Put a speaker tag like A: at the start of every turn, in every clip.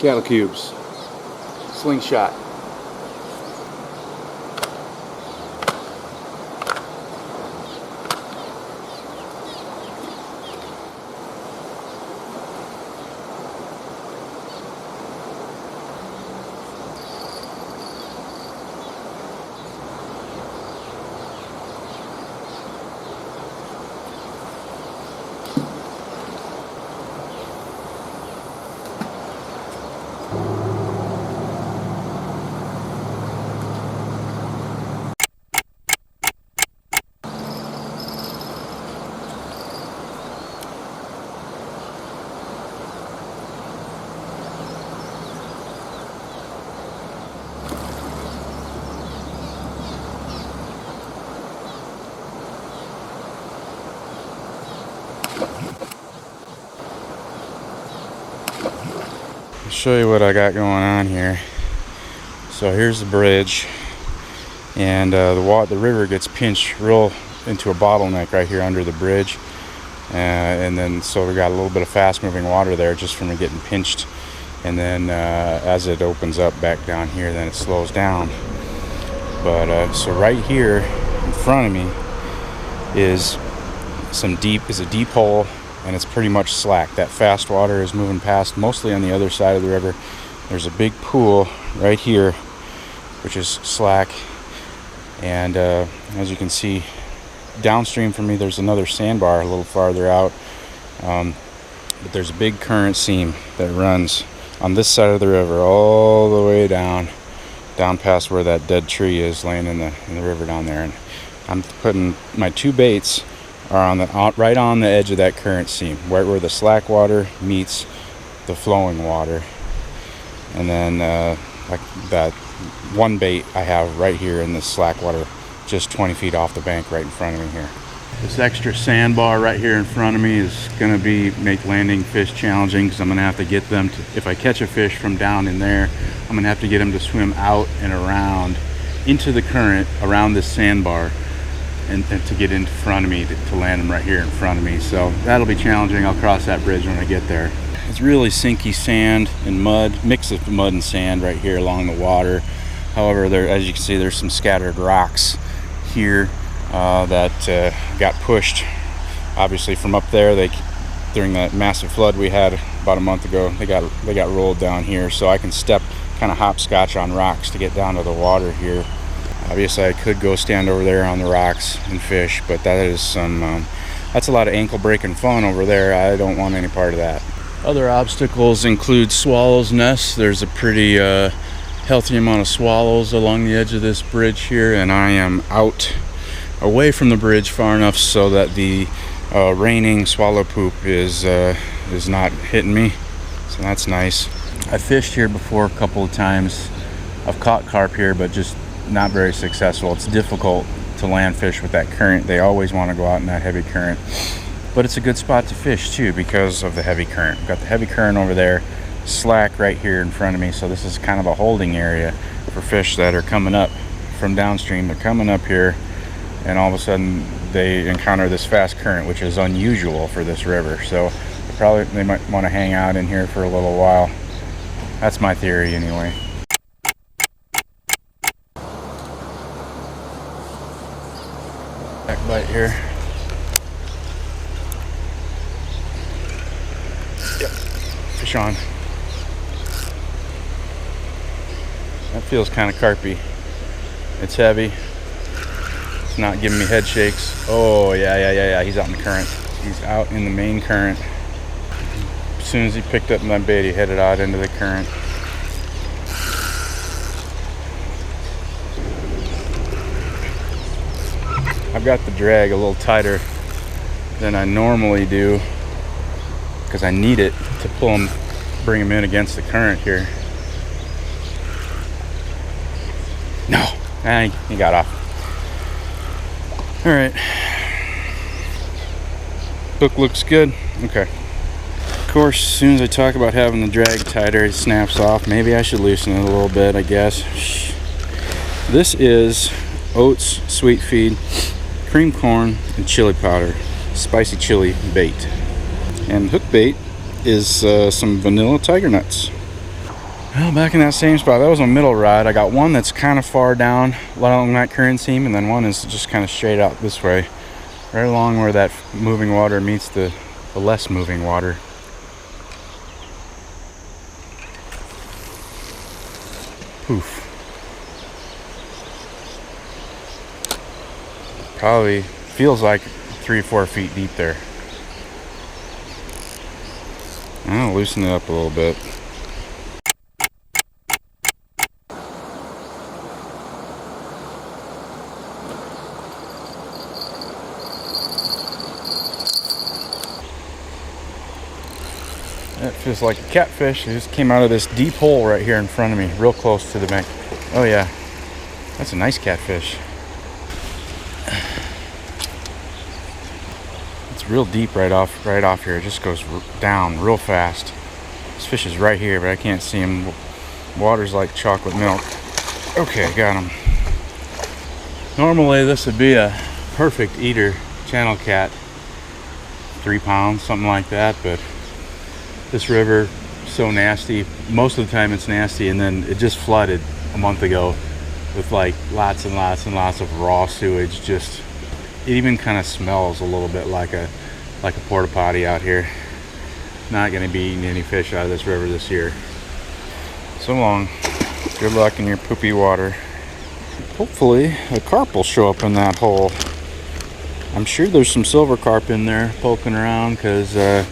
A: Cattle cubes. Slingshot. Show you what I got going on here. So here's the bridge, and the river gets pinched real into a bottleneck right here under the bridge, and then so we got a little bit of fast moving water there just from it getting pinched, and then as it opens up back down here, then it slows down. But so right here in front of me is a deep hole, and it's pretty much slack. That fast water is moving past, mostly on the other side of the river. There's a big pool right here, which is slack, and as you can see, downstream from me there's another sandbar a little farther out, but there's a big current seam that runs on this side of the river all the way down past where that dead tree is laying in the river down there. And I'm putting my two baits are right on the edge of that current seam, where the slack water meets the flowing water. And then like that one bait I have right here in the slack water, just 20 feet off the bank right in front of me here. This extra sandbar right here in front of me is going to make landing fish challenging, because I'm going to have to get them to, if I catch a fish from down in there, I'm going to have to get them to swim out and around into the current around this sandbar, and to get in front of me to land them right here in front of me. So that'll be challenging. I'll cross that bridge when I get there. It's really sinky sand and mud, mix of mud and sand right here along the water. However, as you can see, there's some scattered rocks here that got pushed obviously from up there. During that massive flood we had about a month ago, they got rolled down here, so I can step kind of hopscotch on rocks to get down to the water here. Obviously I could go stand over there on the rocks and fish, but that is that's a lot of ankle breaking fun over there. I don't want any part of that. Other obstacles include swallows' nests. There's a pretty healthy amount of swallows along the edge of this bridge here, and I am out away from the bridge far enough so that the raining swallow poop is not hitting me, so that's nice. I fished here before a couple of times. I've caught carp here, but just not very successful. It's difficult to land fish with that current. They always want to go out in that heavy current, but it's a good spot to fish too because of the heavy current. We've got the heavy current over there, slack right here in front of me, so this is kind of a holding area for fish that are coming up from downstream. They're coming up here, and all of a sudden they encounter this fast current, which is unusual for this river, so they might want to hang out in here for a little while. That's my theory anyway. Back bite here. Yep, fish on. That feels kind of carpy. It's heavy. It's not giving me head shakes. Oh yeah. He's out in the current. He's out in the main current. As soon as he picked up my bait, he headed out into the current. I've got the drag a little tighter than I normally do because I need it to pull him, bring him in against the current here. No, he got off. All right, hook looks good. Okay. Of course, as soon as I talk about having the drag tighter, it snaps off. Maybe I should loosen it a little bit, I guess. This is oats, sweet feed, cream corn, and chili powder, spicy chili bait. And hook bait is some vanilla tiger nuts. Well, back in that same spot, that was a middle rod. I got one that's kind of far down along that current seam, and then one is just kind of straight out this way, right along where that moving water meets the less moving water. Poof. Probably feels like 3 or 4 feet deep there. I'll loosen it up a little bit. That feels like a catfish. It just came out of this deep hole right here in front of me, real close to the bank. Oh yeah, that's a nice catfish. It's real deep right off here. It just goes down real fast. This fish is right here, but I can't see him. Water's like chocolate milk. Okay, got him. Normally this would be a perfect eater, channel cat, 3 pounds, something like that, but this river so nasty. Most of the time it's nasty, and then it just flooded a month ago with like lots and lots and lots of raw sewage. Just, it even kind of smells a little bit like a porta potty out here. Not going to be eating any fish out of this river this year. So long. Good luck in your poopy water. Hopefully a carp will show up in that hole. I'm sure there's some silver carp in there poking around, because I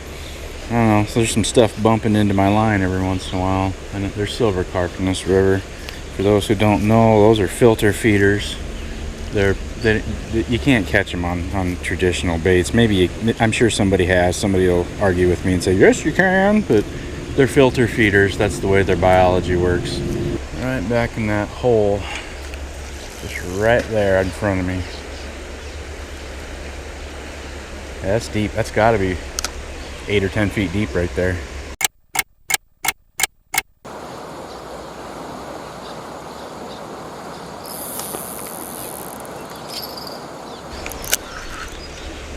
A: don't know, so there's some stuff bumping into my line every once in a while. And there's silver carp in this river. For those who don't know, those are filter feeders. You can't catch them on traditional baits. Maybe I'm sure somebody will argue with me and say, yes you can, but they're filter feeders. That's the way their biology works. Right back in that hole, just right there in front of me. Yeah, that's deep. That's got to be 8 or 10 feet deep right there.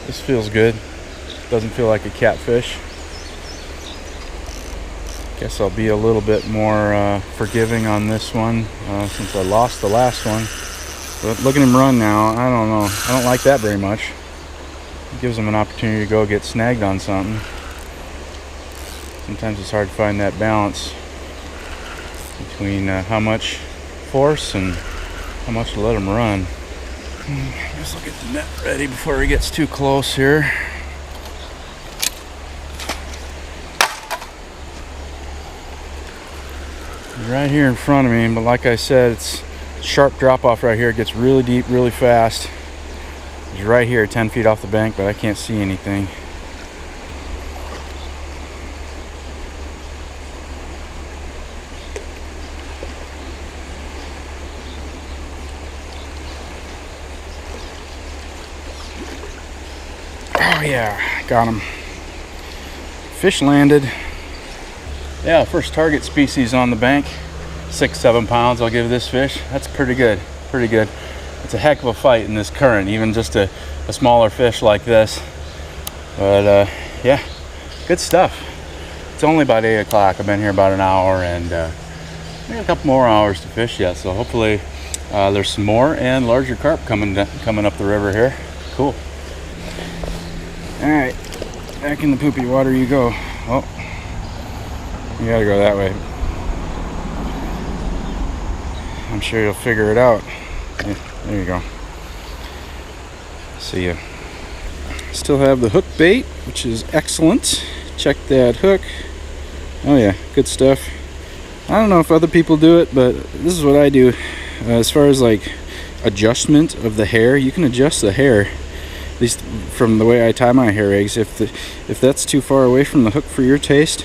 A: This feels good. Doesn't feel like a catfish. Guess I'll be a little bit more forgiving on this one since I lost the last one. But look at him run now. I don't know. I don't like that very much. It gives him an opportunity to go get snagged on something. Sometimes it's hard to find that balance between how much force and how much to let him run. I guess I'll get the net ready before he gets too close here. He's right here in front of me, but like I said, it's sharp drop off right here. It gets really deep really fast. He's right here 10 feet off the bank, but I can't see anything. Oh yeah, got him. Fish landed. Yeah, first target species on the bank. 6-7 pounds I'll give this fish. That's pretty good, pretty good. It's a heck of a fight in this current, even just a smaller fish like this. But yeah, good stuff. It's only about 8 o'clock. I've been here about an hour, and maybe a couple more hours to fish yet. So hopefully there's some more and larger carp coming up the river here. Cool. All right, back in the poopy water you go. Oh, you gotta go that way. I'm sure you'll figure it out. Yeah, there you go. See ya. Still have the hook bait, which is excellent. Check that hook. Oh yeah, good stuff. I don't know if other people do it, but this is what I do. As far as like adjustment of the hair, you can adjust the hair. At least from the way I tie my hair eggs. If that's too far away from the hook for your taste,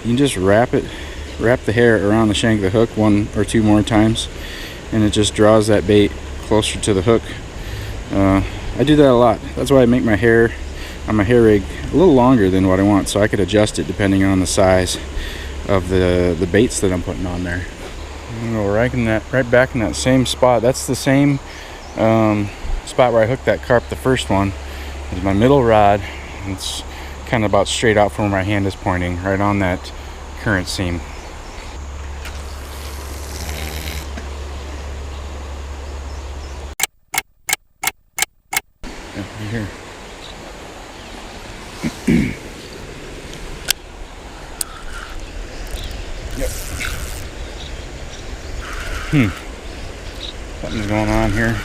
A: you can just wrap the hair around the shank of the hook 1 or 2 more times, and it just draws that bait closer to the hook. I do that a lot. That's why I make my hair on my hair rig a little longer than what I want, so I could adjust it depending on the size of the baits that I'm putting on there. I'm gonna go right back in that same spot. That's the same spot where I hooked that carp, the first one. Is my middle rod. It's kind of about straight out from where my hand is pointing, right on that current seam. here. Yep. Something's going on here.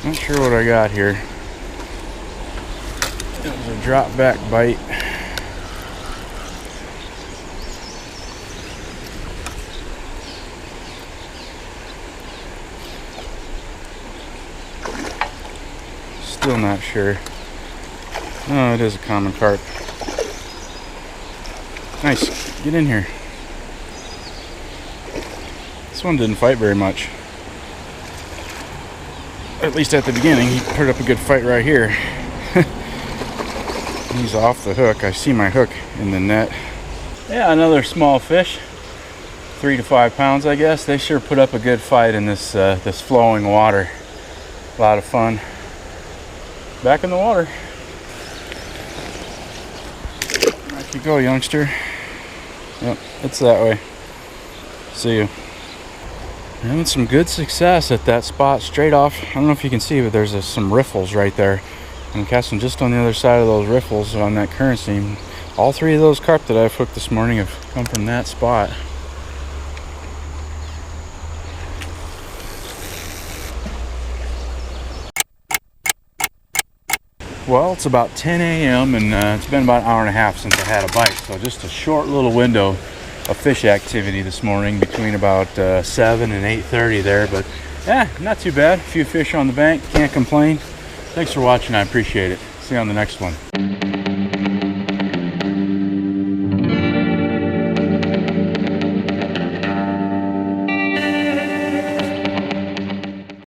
A: Not sure what I got here. It was a drop back bite. Still not sure. Oh, it is a common carp. Nice. Get in here. This one didn't fight very much. At least at the beginning. He put up a good fight right here. He's off the hook. I see my hook in the net. Yeah, another small fish. 3 to 5 pounds, I guess. They sure put up a good fight in this this flowing water. A lot of fun. Back in the water. Back you go, youngster. Yep, it's that way. See you. Having some good success at that spot straight off. I don't know if you can see, but there's some riffles right there. I'm casting just on the other side of those riffles on that current seam. All 3 of those carp that I've hooked this morning have come from that spot. Well, it's about 10 a.m. and it's been about an hour and a half since I had a bite. So just a short little window of fish activity this morning between about 7 and 8:30 there. But yeah, not too bad. A few fish on the bank. Can't complain. Thanks for watching. I appreciate it. See you on the next one.